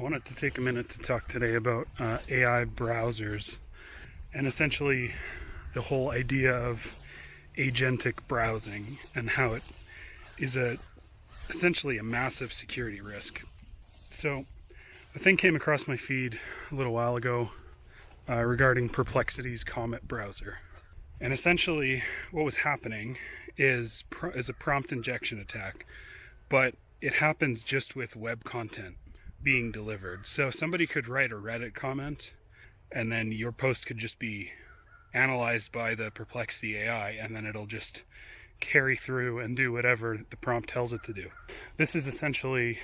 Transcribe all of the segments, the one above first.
wanted to take a minute to talk today about AI browsers and essentially the whole idea of agentic browsing and how it is essentially a massive security risk. So a thing came across my feed a little while ago regarding Perplexity's Comet browser. And essentially what was happening is a prompt injection attack, but it happens just with web content being delivered. So somebody could write a Reddit comment and then your post could just be analyzed by the Perplexity AI, and then it'll just carry through and do whatever the prompt tells it to do. This is essentially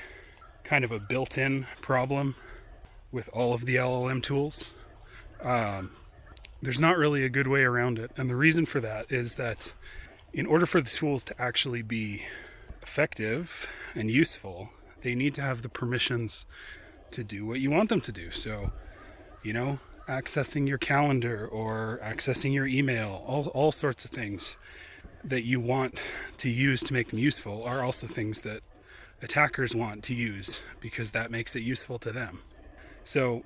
kind of a built-in problem with all of the LLM tools. There's not really a good way around it, and the reason for that is that in order for the tools to actually be effective and useful, they need to have the permissions to do what you want them to do. So, accessing your calendar or accessing your email, all sorts of things that you want to use to make them useful are also things that attackers want to use because that makes it useful to them. So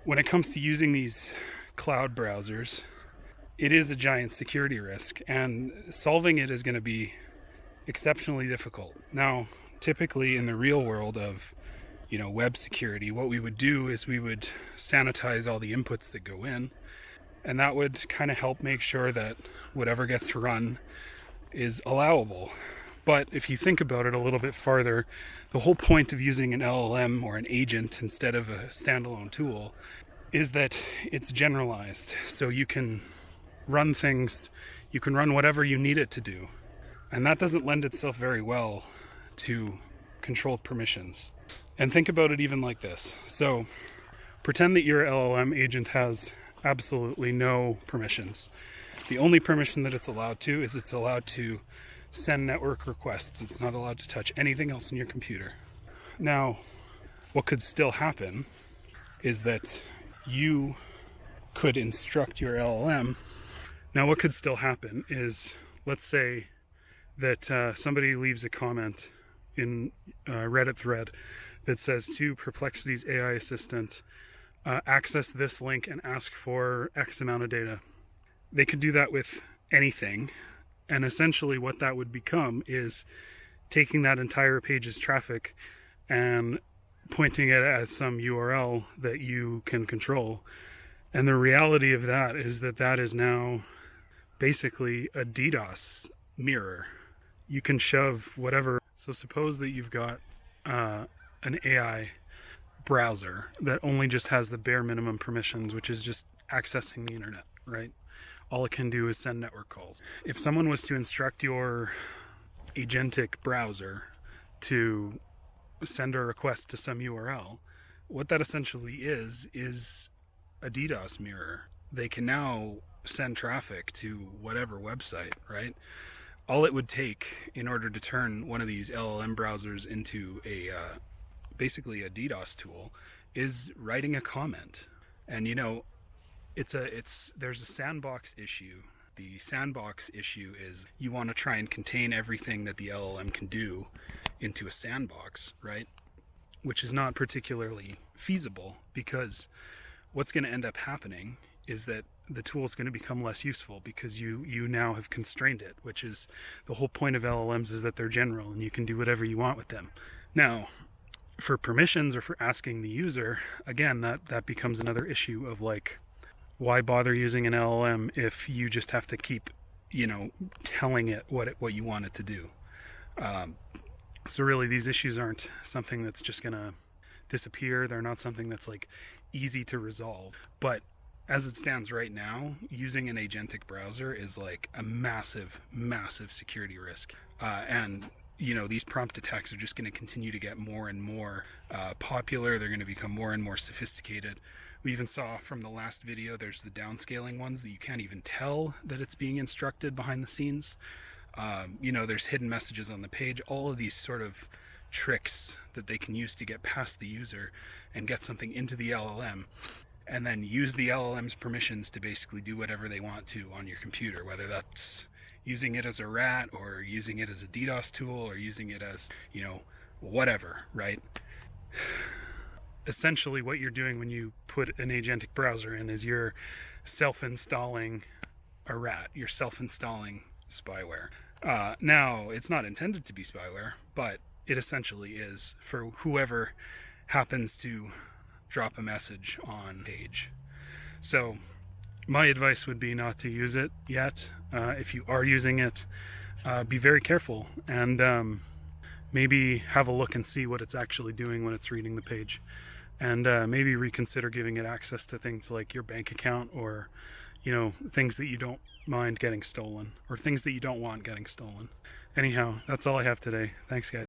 when it comes to using these cloud browsers, it is a giant security risk, and solving it is going to be exceptionally difficult. Now, typically in the real world of web security, what we would do is we would sanitize all the inputs that go in, and that would kind of help make sure that whatever gets run is allowable. But if you think about it a little bit farther, the whole point of using an LLM or an agent instead of a standalone tool is that it's generalized. So you can run things, you can run whatever you need it to do. And that doesn't lend itself very well to controlled permissions. And think about it even like this. So pretend that your LLM agent has absolutely no permissions. The only permission that it's allowed to is it's allowed to send network requests. It's not allowed to touch anything else in your computer. Now, what could still happen is that you could instruct your LLM. Now, what could still happen is, let's say that somebody leaves a comment in a Reddit thread that says to Perplexity's AI assistant, access this link and ask for X amount of data. They could do that with anything. And essentially what that would become is taking that entire page's traffic and pointing it at some URL that you can control. And the reality of that is that that is now basically a DDoS mirror. You can shove whatever. So suppose that you've got an AI browser that only just has the bare minimum permissions, which is just accessing the internet, right? All it can do is send network calls. If someone was to instruct your agentic browser to send a request to some URL, what that essentially is a DDoS mirror. They can now send traffic to whatever website, right? All it would take in order to turn one of these LLM browsers into basically a DDoS tool is writing a comment. And there's a sandbox issue. The sandbox issue is you want to try and contain everything that the LLM can do into a sandbox, right? Which is not particularly feasible, because what's going to end up happening is that the tool is going to become less useful because you now have constrained it, which is the whole point of LLMs, is that they're general and you can do whatever you want with them. Now, for permissions or for asking the user, again, that becomes another issue of why bother using an LLM if you just have to keep, telling it what you want it to do. So really, these issues aren't something that's just going to disappear. They're not something that's easy to resolve. But as it stands right now, using an agentic browser is a massive, massive security risk. And these prompt attacks are just going to continue to get more and more popular. They're going to become more and more sophisticated. We even saw from the last video, there's the downscaling ones that you can't even tell that it's being instructed behind the scenes. There's hidden messages on the page, all of these sort of tricks that they can use to get past the user and get something into the LLM, and then use the LLM's permissions to basically do whatever they want to on your computer, whether that's using it as a rat or using it as a DDoS tool or using it as, whatever, right? essentially what you're doing when you put an agentic browser in is you're self-installing a rat. You're self-installing spyware. Now, it's not intended to be spyware, but it essentially is for whoever happens to drop a message on page. So my advice would be not to use it yet. If you are using it, be very careful and maybe have a look and see what it's actually doing when it's reading the page, and maybe reconsider giving it access to things like your bank account, or things that you don't mind getting stolen, or things that you don't want getting stolen. Anyhow, that's all I have today. Thanks, guys.